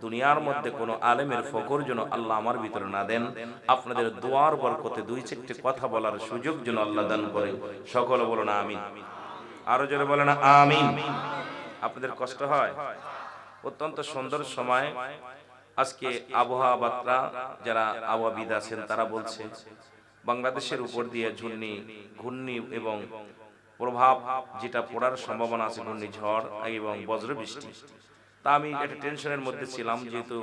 দুনিয়ার মধ্যে কোনো আলেমের ফকর যেন আল্লাহ আমার ভিতরে না দেন। আপনাদের দোয়ার বরকতে দুই চারটি কথা বলার সুযোগ যেন আল্লাহ দান করেন। সকলে বলুন আমিন। আরো জোরে বলেন আমিন। আপনাদের কষ্ট হয়? অত্যন্ত সুন্দর সময় আজকে। আবহাওয়া বার্তা যারা আবহাওয়াবিদ আছেন তারা বলছে বাংলাদেশের উপর দিয়ে ঘূর্ণি এবং প্রভাব যেটা পড়ার সম্ভাবনা আছে, ঘূর্ণিঝড় এবং বজ্র বৃষ্টি। তা আমি একটা টেনশনের মধ্যে ছিলাম, যেহেতু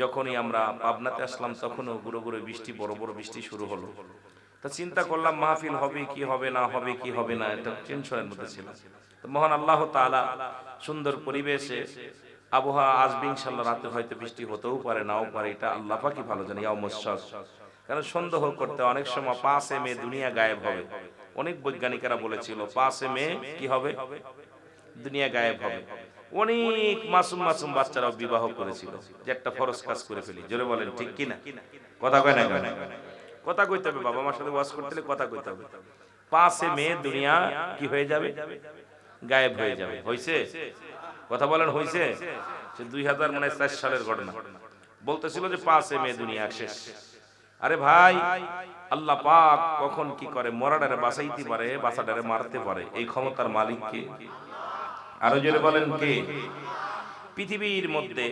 যখনই আমরা পাবনাতে আসলাম তখনও গুঁড়ো গুঁড়ো বৃষ্টি, বড় বড় বৃষ্টি শুরু হলো। তা চিন্তা করলাম মাহফিল হবে কি হবে না হবে কি হবে না, এটা টেনশনের মধ্যে ছিলাম। তো মহান আল্লাহ তাআলা সুন্দর পরিবেশে আবহাওয়া আসবে ইনশাআল্লাহ। রাতে হয়তো বৃষ্টি হতেও পারে, নাও পারে, এটা আল্লাহ পাকই ভালো জানে। কারণ সন্দেহ করতে অনেক সময় 5 মে দুনিয়া গায়েব হবে। অনেক বৈজ্ঞানিকেরা বলেছিল 5 মে কি হবে, দুনিয়া গায়েব হবে। অনেক মাসুম মাসুম বাচ্চারাও বিবাহ করেছিল যে একটা ফরজ কাজ করে ফেলি। জোরে বলেন ঠিক কিনা? কথা কয় না? কথা কইতে হবে বাবা, আমার সাথে ওয়াজ করতে হলে কথা কইতে হবে। 5 মে দুনিয়া কি হয়ে যাবে, গায়েব হয়ে যাবে। হইছে? কথা বলেন হইছে? সে 2004 সালের ঘটনা বলতেছিল যে 5 মে দুনিয়া শেষ। আরে ভাই, আল্লাহ পাক কখন কি করে, মরাডারে বাঁচাইতে পারে, বাঁচাডারে মারতে পারে, এই ক্ষমতার মালিক কে? আরো জোরে বলেন কে? পৃথিবীর মধ্যে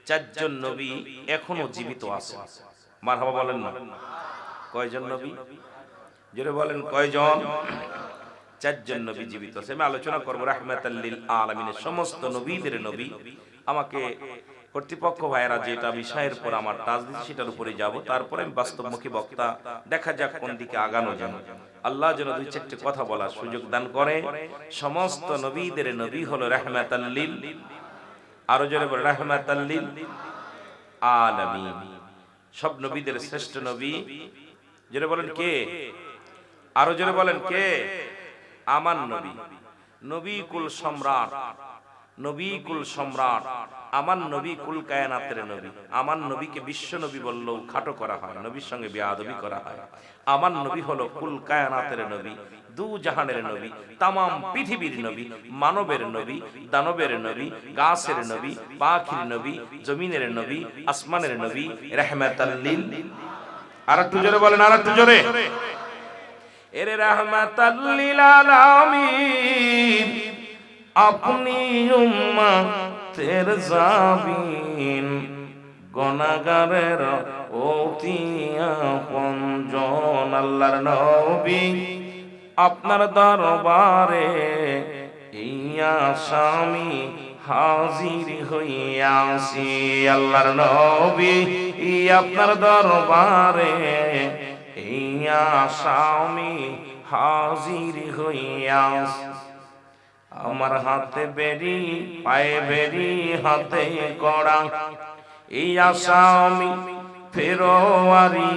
4 জন নবী এখনো জীবিত আছে। মারহাবা বলেন না? কয়জন নবী? জোরে বলেন কয়জন? 4 জন নবী জীবিত আছে। আমি আলোচনা করব রাহমাতাল লিল আলামিনের সমস্ত নবীদের নবী। আমাকে কর্তৃপক্ষ ভাইয়েরা যেটা বিষয়ের পর আমার টাচ দিচ্ছে সেটার উপরে যাব, তারপরে আমি বাস্তবমুখী বক্তা। দেখা যাক কোন দিকে আগানো যায়। আল্লাহ যেন দুই চারটি কথা বলার সুযোগ দান করে। সমস্ত নবীদের নবী হলো রাহমাতাল লিল, আরো জোরে বলেন রাহমাতাল লিল আলামিন। সব নবীদের শ্রেষ্ঠ নবী জোরে বলেন কে? আরো জোরে বলেন কে? আমার নবী, নবী কুল সম্রাট, নবী কুল সম্রাট। আমার নবী কুল কায়নাতের নবী। আমার নবীকে বিশ্ব নবী বললেও খাটো করা হয়, নবীর সঙ্গে বেয়াদবি করা হয়। আমার নবী হলো কুল কায়নাতের নবী, দু জাহানের নবী, তামাম পৃথিবীর নবী, মানবের নবী, দানবের নবী, গাছের নবী, পাখির নবী, জমিনের নবী, আসমানের নবী, রাহমাতাল লিল। আর একটু জোরে বলেন, আর একটু জোরে। এর রাহমাতাল লিল আলামিন, আপনি উম্মতের জাবিন, গুনাহগারের অতি আপনজন। আল্লাহর নবী আপনার দরবারে এই আসামি হাজির হইয়াছি। আল্লাহর নবী আপনার দরবারে এই আসামি হাজির হইয়াছি। আমার হাতে বেরি, পায়ে বেরি, হাতে কড়া, এই আসামি ফেরোয়ারি,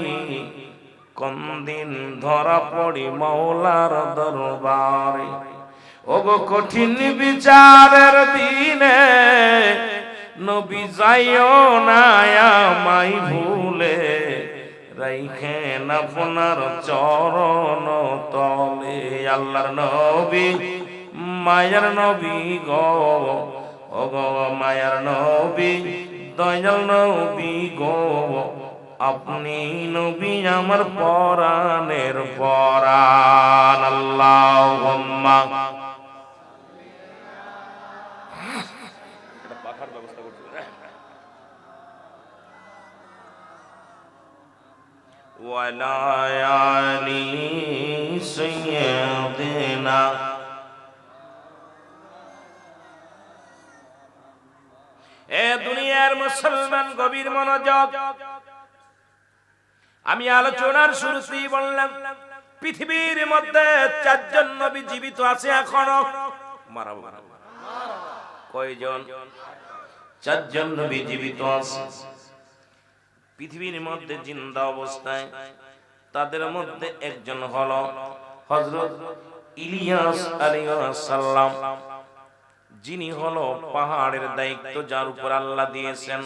কোন দিন ধরা পড়ি মওলার দরবারে। ওগো কঠিন বিচারের দিনে নবী যাইও না আমায় ভুলে, রাইখেন আপনার চরণ তলে। আল্লাহর নবী মায়ার নবী গো, ও গো মায়ার নবী, দয়াল নবী গো, আপনি নবী আমার পরাণের পরাণ। আল্লাহুম্মা পাখার ব্যবস্থা করতে ওয়ালা আলি সাইয়্যিদিনা। এ দুনিয়ার মুসলমান গভীর মনোযোগ। আমি আলোচনার শুরুতেই বললাম পৃথিবীর মধ্যে 4 জন নবী জীবিত আছে এখনো। কয়জন? 4 জন নবী জীবিত আছে পৃথিবীর মধ্যে জিন্দা অবস্থায়। তাদের মধ্যে একজন হলো হযরত ইলিয়াস আলাইহিস সালাম, যিনি হলো পাহাড়ের দায়িত্ব যার উপর আল্লাহ দিয়েছেন।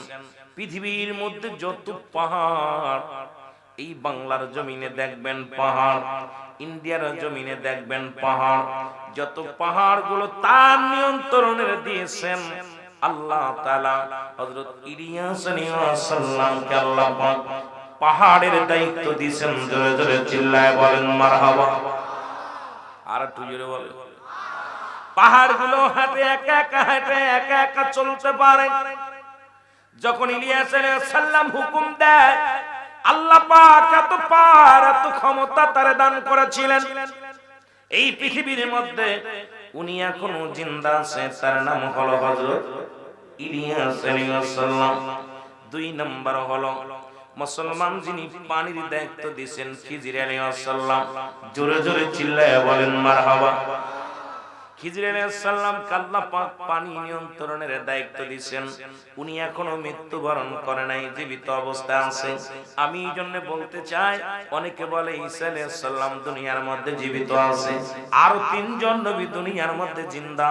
পৃথিবীর মধ্যে যত পাহাড়, এই বাংলার জমিনে দেখবেন পাহাড়, ইন্ডিয়ার জমিনে দেখবেন পাহাড়, যত পাহাড়গুলো তার নিয়ন্ত্রণে দিয়েছেন। আল্লাহ তাআলা হযরত ইলিয়াস আলাইহিস সালামকে আল্লাহ পাক পাহাড়ের দায়িত্ব দিয়েছেন। জোরে জোরে চিল্লায় বলেন মারহাবা। আর একটু জোরে বলেন। পাহাড়গুলো হাতে একা একা হেঁটে একা একা চলতে পারে। যখন ইলিয়াস আলাইহিস সালাম হুকুম দেয়, আল্লাহ পাক এত পার এত ক্ষমতা তারে দান করেছিলেন। এই পৃথিবীর মধ্যে উনি এখনো জিন্দা আছে, তার নাম হলো হযরত ইলিয়াস আলাইহিস সালাম। দুই নম্বর হলো মুসলমান যিনি পানির দায়িত্ব দিয়েছেন খিজির আলাইহিস সালাম। জোরে জোরে চিল্লায় বলেন মারহাবা। খিজির আলাইহিস সালাম আল্লাহ পাক পানি নিয়ন্ত্রণের দায়িত্ব দিয়েছেন। উনি এখনো মৃত্যুবরণ করে নাই, জীবিত অবস্থায় আছে। আমি এই জন্য বলতে চাই, অনেকে বলে ঈসা আলাইহিস সালাম দুনিয়ার মধ্যে জীবিত আছে, আর তিনজন নবী দুনিয়ার মধ্যে জিন্দা,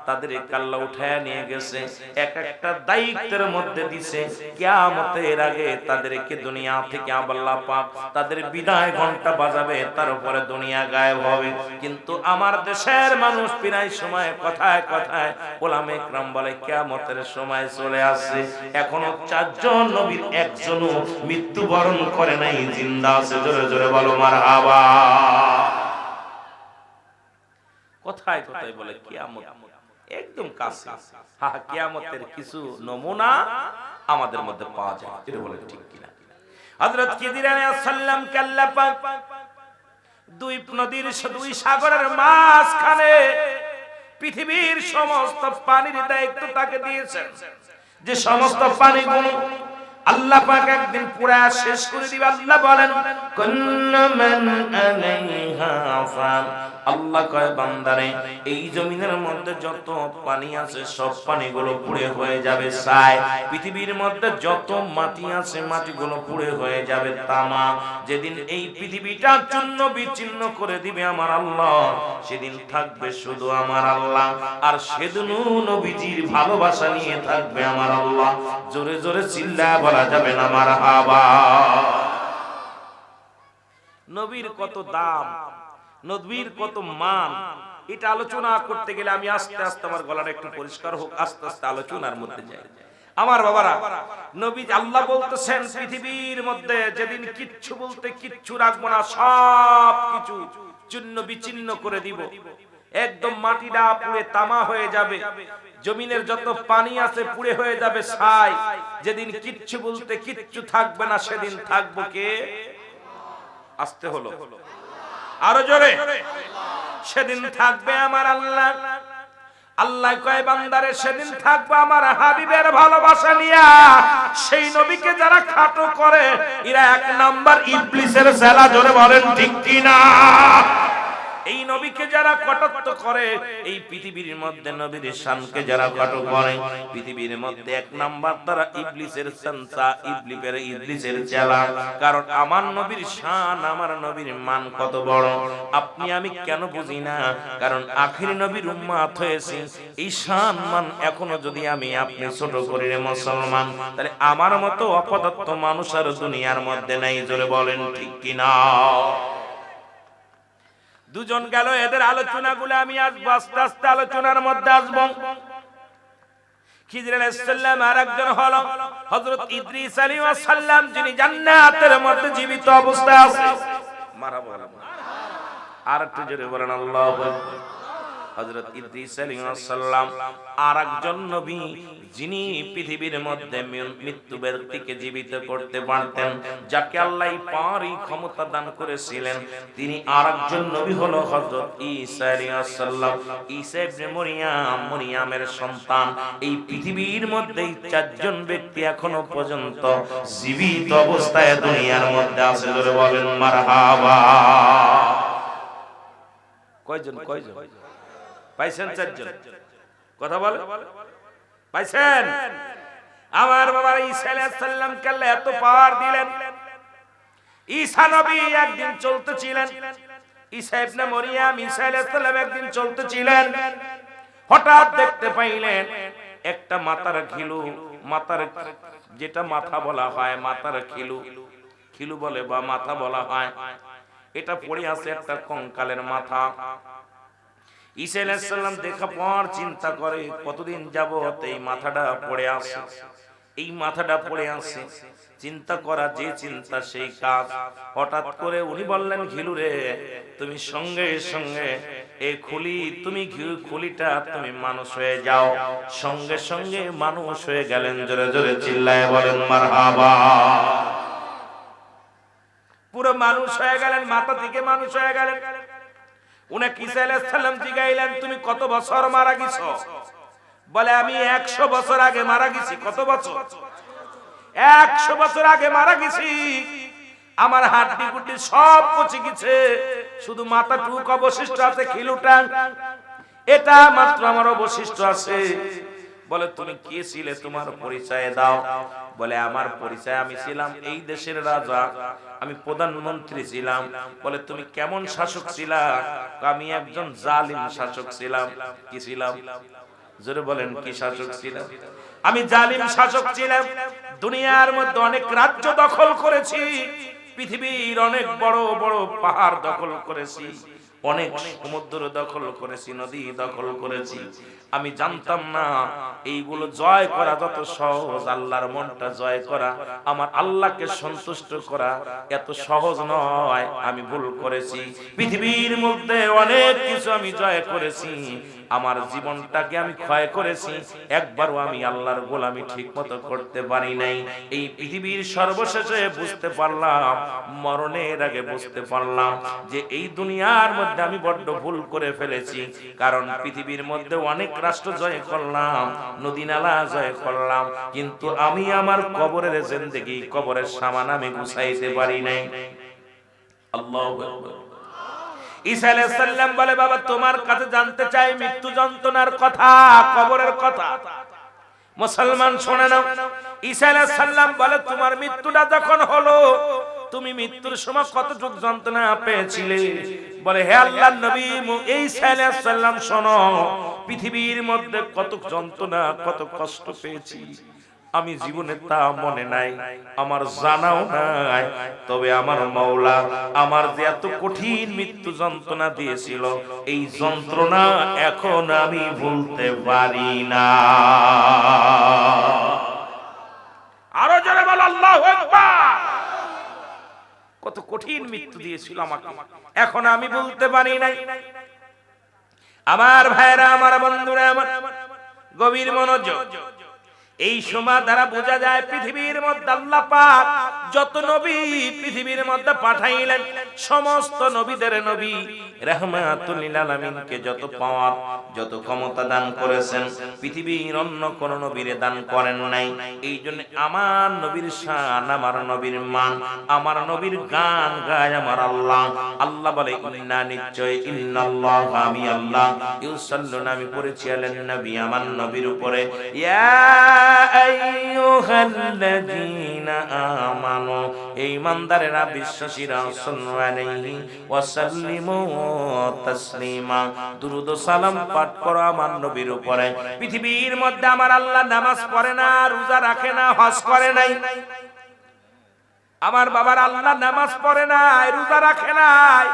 তাদের আল্লাহ উঠায় নিয়ে গেছে। এক একটা দায়িত্বের মধ্যে দিছে। কিয়ামতের আগে তাদেরকে দুনিয়া থেকে আল্লাহ পাক তাদের বিদায় ঘন্টা বাজাবে, তার উপরে দুনিয়া গায়েব হবে। কিন্তু আমার দেশের মানুষ প্রায় সময় কথায় কথায় ওলামা ইকরাম বলে কিয়ামতের সময় চলে আসছে, এখনো চারজন নবীর একজনও মৃত্যুবরণ করে নাই, জিন্দা আছে। জোরে জোরে বলো মারহাবা। কথায় কথায় বলে কিয়ামত একদম কাছে। হ্যাঁ, কিয়ামতের কিছু নমুনা আমাদের মধ্যে পাওয়া যায়, এটা বলে ঠিক কিনা? হযরত খিজির আলাইহিস সালাম কে আল্লাহ পাক দুই নদীর দুই সাগরের মাঝখানে পৃথিবীর সমস্ত পানির দায়িত্ব তাকে দিয়েছেন। যে সমস্ত পানিগুলো আল্লাহ পাক একদিন পুরা শেষ করে দিবে। আল্লাহ বলেন কুল্লু মান আলাইহা ফান। আল্লাহ কয় বান্দারে, এই জমিনের মধ্যে যত পানি আছে সব পানিগুলো পুড়ে হয়ে যাবে ছাই। পৃথিবীর মধ্যে যত মাটি আছে মাটিগুলো পুড়ে হয়ে যাবে তামা। যেদিন এই পৃথিবীটা চূর্ণ বিচ্ছিন্ন করে দিবে আমার আল্লাহ, সেদিন থাকবে শুধু আমার আল্লাহ, আর সেদিনও নবীজির ভালোবাসা নিয়ে থাকবে আমার আল্লাহ। জোরে জোরে চিল্লায় বলা যাবে না মারহাবা। নবীর কত দাম, নবীর কত মান, এটা আলোচনা করতে গেলে আমি আস্তে আস্তে আমার গলাটা একটু পরিষ্কার হোক, আস্তে আস্তে আলোচনার মধ্যে যাই। আমার বাবারা, নবী আল্লাহ বলতেছেন পৃথিবীর মধ্যে যেদিন কিচ্ছু বলতে কিচ্ছু রাখবো না, সব কিছু চূর্ণ বিচ্ছিন্ন করে দিব, একদম মাটিটা পুড়ে তামা হয়ে যাবে, জমিনের যত পানি আছে পুড়ে হয়ে যাবে ছাই। যেদিন কিচ্ছু বলতে কিচ্ছু থাকবে না, সেদিন থাকবো কে? আসতে হলো আরো জোরে। সেদিন থাকবে আমার আল্লাহ। আল্লাহ কয় বান্দারে, সেদিন থাকবে আমার হাবিবের ভালোবাসা নিয়া। সেই নবীকে যারা খাটো করে এরা এক নাম্বার ইবলিসের ছেলা। জোরে বলেন ঠিক কিনা? এই নবীকে যারা কটাক্ষ করে, এই পৃথিবীর মধ্যে নবীর শানকে যারা খাটো করে, পৃথিবীর মধ্যে এক নাম্বার তারা ইবলিসের সন্তা, ইবলিসের চেলা। কারণ আমার নবীর শান, আমার নবীর মান কত বড় আপনি আমি কেন বুঝি না? কারণ আখির নবীর উম্মত হয়েছে। এই শান মান এখনো যদি আমি আপনি ছোট করি রে মুসলমান, তাহলে আমার মতো অপদার্থ মানুষ আর দুনিয়ার মধ্যে নাই। জোরে বলেন ঠিক কিনা? দুজন গেল, এদের আলোচনাগুলো আমি আসবো আস্তে আস্তে আলোচনার মধ্যে আসবো। খিজির আলাইহিস সালাম আর একজন হলো হযরত ইদ্রিস আলাইহিস সালাম, যিনি জান্নাতের মধ্যে জীবিত অবস্থায় আছে। মারহাবা। আর একটু জোরে বলেন আল্লাহু আকবার। হযরত ইদ্রিস আলাইহিস সালাম আর একজন নবী, যিনি পৃথিবীর মধ্যে মৃত্যু ব্যক্তিকে জীবিত করতে পারতেন, যাকে আল্লাহ পারি ক্ষমতা দান করেছিলেন। তিনি আর একজন নবী হলো হযরত ঈসা আলাইহিস সালাম। ঈসা ইবনে মরিয়ম, মরিয়মের সন্তান। এই পৃথিবীর মধ্যে চারজন ব্যক্তি এখনো পর্যন্ত জীবিত অবস্থায় দুনিয়ার মধ্যে আছে। জোরে বলেন মারহাবা। কয়জন? কয়জন পাইছেন? চারজন। কথা বলে পাইছেন? আমার বাবা ঈসা আলাইহিস সালাম কে আল্লাহ এত পাওয়ার দিলেন। ঈসা নবী একদিন চলতেছিলেন, ঈসা ইবনে মরিয়ম ঈসা আলাইহিস সালাম একদিন চলতেছিলেন, হঠাৎ দেখতে পাইলেন একটা মাথার খিলু, মাথার যেটা মাথা বলা হয়, মাথার খিলু, খিলু বলে বা মাথা বলা হয়, এটা পড়ে আছে একটা কঙ্কালের মাথা। ঈসা আলাইহিস সালাম দেখা পর চিন্তা করে কতদিন যাবত এই মাথাটা পড়ে আছে, এই মাথাটা পড়ে আছে। চিন্তা করা যে চিন্তা সেই কাজ। হঠাৎ করে উনি বললেন, ঘিলুরে তুমি সঙ্গে সঙ্গে এই খুলি, তুমি খুলিটা তুমি মানুষ হয়ে যাও। সঙ্গে সঙ্গে মানুষ হয়ে গেলেন। জোরে জোরে চিল্লায় বলেন মারহাবা। পুরো মানুষ হয়ে গেলেন, মাথা থেকে মানুষ হয়ে গেলেন। উনাকে ঈসা আলাইহিস সালাম জিগাইলেন, তুমি কত বছর মারা গেছো? বলে আমি 100 বছর আগে মারা গেছি। কত বছর? 100 বছর আগে মারা গেছি। আমার হাড্ডি গুড্ডি সব পচে গেছে, শুধু মাথাটুক অবশিষ্ট আছে, খিলুটা এটা মাত্র আমার অবশিষ্ট আছে। বলে তুমি কে ছিলে, তোমার পরিচয় দাও। বলে আমার পরিচয়, আমি ছিলাম এই দেশের রাজা, আমি প্রধানমন্ত্রী ছিলাম। বলে তুমি কেমন শাসক ছিলা? আমি একজন জালিম শাসক ছিলাম। কি ছিলাম? জোরে বলেন, কি শাসক ছিলাম? আমি জালিম শাসক ছিলাম। দুনিয়ার মধ্যে অনেক রাজ্য দখল করেছি, পৃথিবীর অনেক বড় বড় পাহাড় দখল করেছি, অনেক সমুদ্র দখল করেছি, নদী দখল করেছি। আমি জানতাম না এইগুলো জয় করা যত সহজ, আল্লাহর মনটা জয় করা, আমার আল্লাহকে সন্তুষ্ট করা এত সহজ নয়। আমি ভুল করেছি। পৃথিবীর মধ্যে অনেক কিছু আমি জয় করেছি, আমার জীবনটাকে আমি ক্ষয় করেছি। একবারও আমি আল্লাহর গোলামি ঠিক মতো করতে পারি নাই। এই পৃথিবীর সর্বশেষে বুঝতে পারলাম, মরণের আগে বুঝতে পারলাম যে এই দুনিয়ার মধ্যে আমি বড্ড ভুল করে ফেলেছি। কারণ পৃথিবীর মধ্যে অনেক রাষ্ট্র জয় করলাম, নদী নালা জয় করলাম, কিন্তু আমি আমার কবরের জিন্দেগি, কবরের সামান আমি গুছাইতে পারি নাই। আল্লাহু আকবার। ঈসা আলাইহিস সালাম বলে, বাবা তোমার কাছে জানতে চাই মৃত্যু যন্ত্রণার কথা, কবরের কথা। মুসলমান শুনে নাও। ঈসা আলাইহিস সালাম বলে, তোমার মৃত্যুটা যখন হলো, তুমি মৃত্যুর সময় কতটুকু যন্ত্রণা পেয়েছিলে? বলে, হে আল্লাহর নবী ঈসা আলাইহিস সালাম শোনো, পৃথিবীর মধ্যে কত যন্ত্রণা, কত কষ্ট পেয়েছি আমি জীবনে তা মনে নাই, আমার জানাও নাই। তবে আমার মাওলা আমার যে এত কঠিন মৃত্যু যন্ত্রণা দিয়েছিল, এই যন্ত্রণা এখন আমি ভুলতে পারি না। আরো জোরে বল আল্লাহু আকবার। কত কঠিন মৃত্যু দিয়েছিল আমাকে, এখন আমি ভুলতে পারি নাই। আমার ভাইরা, আমার বন্ধুরা, আমার গভীর মনোযোগ। এই সময় দ্বারা বোঝা যায় পৃথিবীর মধ্যে আল্লাহ পাক যত নবী পৃথিবীর মধ্যে পাঠাইলেন, সমস্ত নবীদের নবী রাহমাতুল লিল আলামিনকে যত পাওয়ার, যত ক্ষমতা দান করেছেন, পৃথিবীর অন্য কোন নবীরে দান করেন নাই। এই জন্য আমার নবীর শান, আমার নবীর মান, আমার নবীর গান গায় আমার আল্লাহ। আল্লাহ বলে, ইন্না নিশ্চয়, ইন্নাল্লাহ আমি আল্লাহ, ইউসাল্লুনা আমি পড়েছি আলেন নবী আমার নবীর উপরে, ইয়া আইয়ুহাল্লাযীনা আমানু এই ইমানদারেরা, বিশ্বাসীরা, সাল্লু আলাইহি ওয়া সাল্লিমু তাসলিমা দুরূদ ও সালাম পাঠ করো আমার নবীর উপরে। পৃথিবীর মধ্যে আমার আল্লাহ নামাজ পড়ে না, রোজা রাখে না, হজ করে নাই। আমার বাবার আল্লাহ নামাজ পড়ে নাই, রোজা রাখে নাই,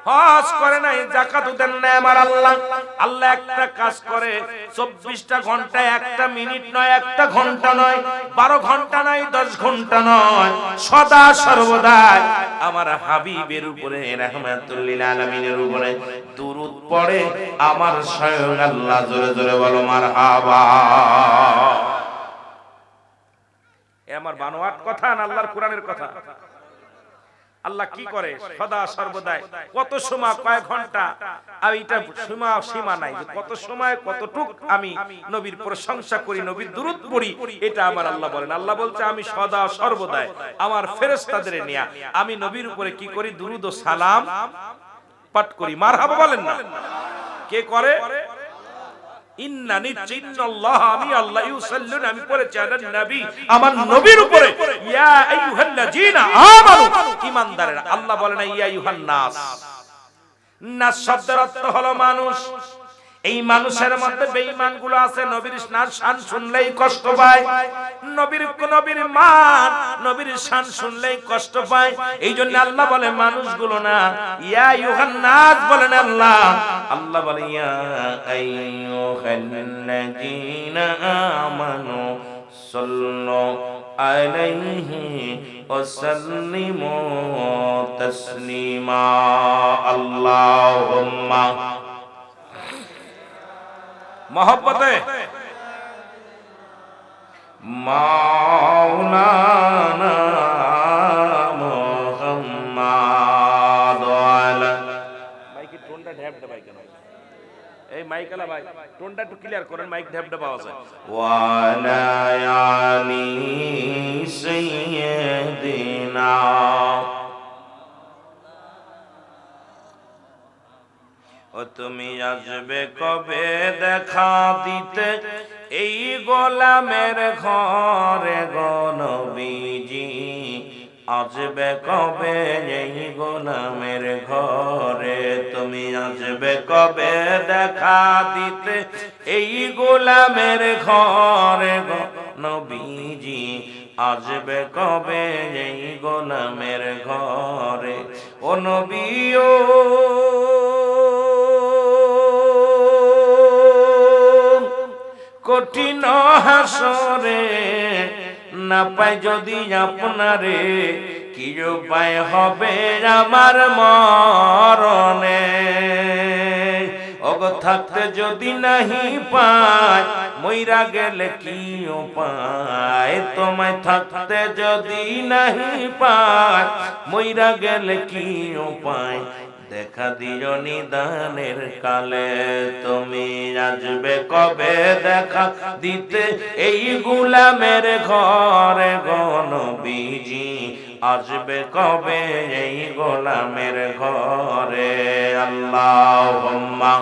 হজ করে নাই, যাকাত দেন না। আমার আল্লাহ আল্লাহ একটা কাজ করে 24টা ঘন্টা, একটা মিনিট নয়, একটা ঘন্টা নয়, 12 ঘন্টা নয়, 10 ঘন্টা নয়, সদা সর্বদা আমার হাবিবের উপরে, রাহমাতুল লিল আলামিনের উপরে দুরূদ পড়ে আমার স্বয়ং আল্লাহ। জোরে জোরে বলো মারহাবা। এ আমার বানোয়াট কথা না, আল্লাহর কোরআনের কথা। আল্লাহ কি করে সদা সর্বদাই, কত সময়, কয়েক ঘন্টা, আর এটা সীমা নাই যে কত সময় কতটুক আমি নবীর প্রশংসা করি, নবীর দুরূদ পড়ি, এটা আমার আল্লাহ বলেন। আল্লাহ বলছে, আমি সদা সর্বদাই আমার ফেরেশতাদের নিয়ে আমি নবীর উপরে কি করি, দুরূদ ও সালাম পাঠ করি। মারহাবা বলেন না। কে করে? ইন্না নিশ্চয়, ইন্নাল্লাহ আমি আল্লাহ, ইউসাল্লুনা আমি পড়েছি আলান নবী আমার নবীর উপরে, ইয়া আইয়ুহাল্লাযীনা আমানু ঈমানদারেরা। আল্লাহ বলে না ইয়া আইয়ুহান নাস। নাস শব্দের অর্থ হলো মানুষ। এই মানুষের মধ্যে বেঈমানগুলো আছে, নবীর শান শুনলেই কষ্ট পায়, নবীর মান নবীর শান শুনলেই কষ্ট পায়। এই জন্য আল্লাহ বলে মানুষগুলো না, ইয়া আইয়ুহান নাস বলেন আল্লাহ, আল্লাহ বলে ইয়া আইয়ুহাল্লাযীনা আমানু সাল্লু আলাইহি ওয়া সাল্লিমু তাসলিমা। আল্লাহুম্মা মোহব্বতে মাওলানা মুহাম্মাদ আলা। মাইকে টোনটা ঢ্যাপ ঢ্যাপ কেন? এই মাইকালা ভাই টোনটা একটু ক্লিয়ার করেন, মাইক ঢ্যাপ ঢ্যাপ আওয়াজ হয়। ওয়া আলা আলি সাইয়্যিদিনা। ও তুমি আসবে কবে দেখা দিতে এই গোলামের ঘরে গো নবীজি, আসবে কবে এই গোলামের ঘরে, তুমি আসবে কবে দেখা দিতে এই গোলামের ঘরে গো নবীজি, আসবে কবে এই গোলামের ঘরে। ও নবী ও কঠিন হাসরে না পাই যদি আপনারে, কি উপায় হবে আমার মরণে। ওগো থাকতে যদি নাহি পাই, মইরা গেলে কি উপায়, তোমায় থাকতে যদি নাহি পাই, মইরা গেলে কি উপায়, দেখা দিও নিদানের কালে, তুমি আসবে কবে দেখা দিতে এই গোলামের ঘরে গো নবীজি, আসবে কবে এই গোলামের ঘরে। আল্লাহুম্মা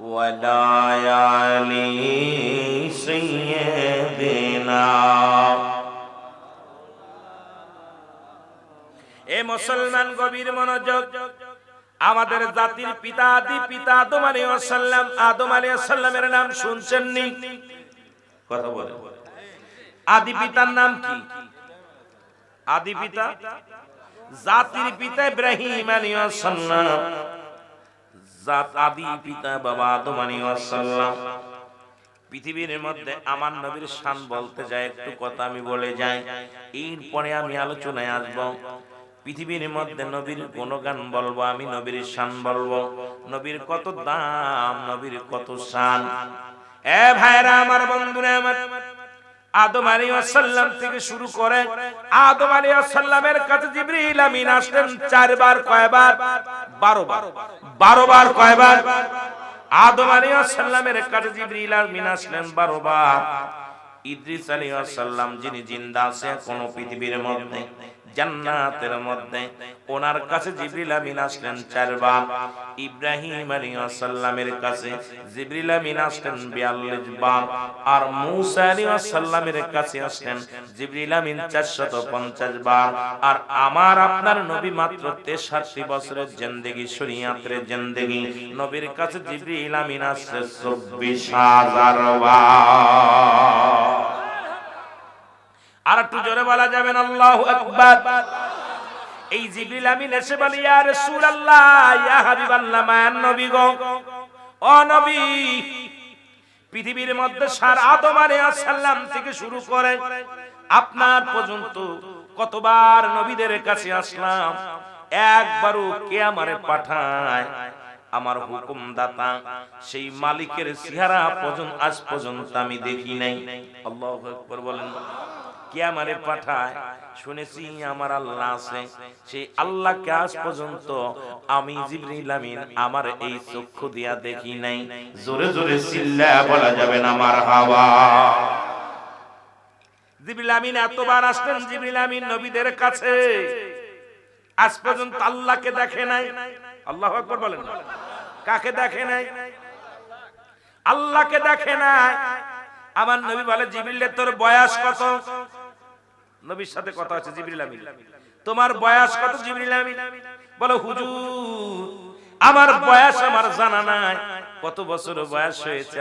ওয়ালা আলি সাইয়্যিদিনা। এ মুসলমান গভীর মনোযোগ। আমাদের জাতির পিতা আদি পিতা আদম আলাইহিস সালাম, আদম আলাইহিস সালামের নাম শুনছেন নি? কথা বলে। আদি পিতার নাম কি? আদি পিতা জাতির পিতা ইব্রাহিম আলাইহিস সালাম, জাত আদি পিতা বাবা আদম আলাইহিস সালাম। পৃথিবীর মধ্যে আমার নবীর শান বলতে যায়, একটু কথা আমি বলে যাই, এরপরে আমি আলোচনায় আসব। পৃথিবীর মধ্যে নবীর গুণগান বলবো, আমি নবীর শান বলবো, নবীর কত দাম, নবীর কত শান। এ ভাইরা আমার, বন্ধুরা আমার, আদম আলাইহিস সালাম থেকে শুরু করে আদম আলাইহিস সালামের কাছে জিবরিল আমিন আসলেন 4 বার। কয়বার? 12 বার। 12 বার কয়বার? আদম আলাইহিস সালামের কাছে জিবরিল আমিন আসলেন 12 বার। ইদ্রিস আলাইহিস সালাম যিনি জিন্দা আছে কোন পৃথিবীর মধ্যে জান্নাতের মধ্যে, ওনার কাছে জিবরিল আমিন আসলেন 4 বার। ইব্রাহিম আলাইহিস সালামের কাছে জিবরিল আমিন আসলেন 42 বার। আর মূসা আলাইহিস সালামের কাছে আসলেন জিবরিল আমিন 450 বার। আর আমার আপনার নবী মাত্র 63 বছরের জিন্দেগি, শরীয়তের জিন্দেগি, নবীর কাছে জিবরিল আমিন আসছে 24,000 বার। আর একটু জোরে বলা যাবেন আল্লাহু আকবার। এই জিবরিল আমিন এসে বলে, ইয়া রাসূলুল্লাহ, ইয়া হাবিবাল্লাহ, মায়ান নবী গো, ও নবী, পৃথিবীর মধ্যে সার আদম আলাইহিস সালাম থেকে শুরু করে আপনার পর্যন্ত কতবার নবীদের কাছে আসলাম, একবারও কে আমারে পাঠায় আমার হুকুম দাতা সেই মালিকের চেহারা পর্যন্ত আজ পর্যন্ত আমি দেখি নাই। আল্লাহু আকবার বলেন। কে আমারে পাঠায়? শুনেছি আমার আল্লাহ আছে, সেই আল্লাহকে আজ পর্যন্ত আমি জিবরিল আমিন আমার এই চক্ষু দিয়া দেখি নাই। জোরে জোরে চিল্লায়া বলা যাবে না মারহাবা। জিবরিল আমিন এতবার আসলেন, জিবরিল আমিন নবীদের কাছে আজ পর্যন্ত আল্লাহকে দেখে নাই। আল্লাহু আকবার বলেন। কাকে দেখে নাই? আল্লাহকে দেখে নাই। আমার নবী বলে, জিবরিল তোর বয়স কত? নবীর সাথে কথা আছে জিবরিল আমিন, তোমার বয়স কত জিবরিল আমিন? বলো হুজুর আমার বয়স আমার জানা নাই, কত বছর বয়স হয়েছে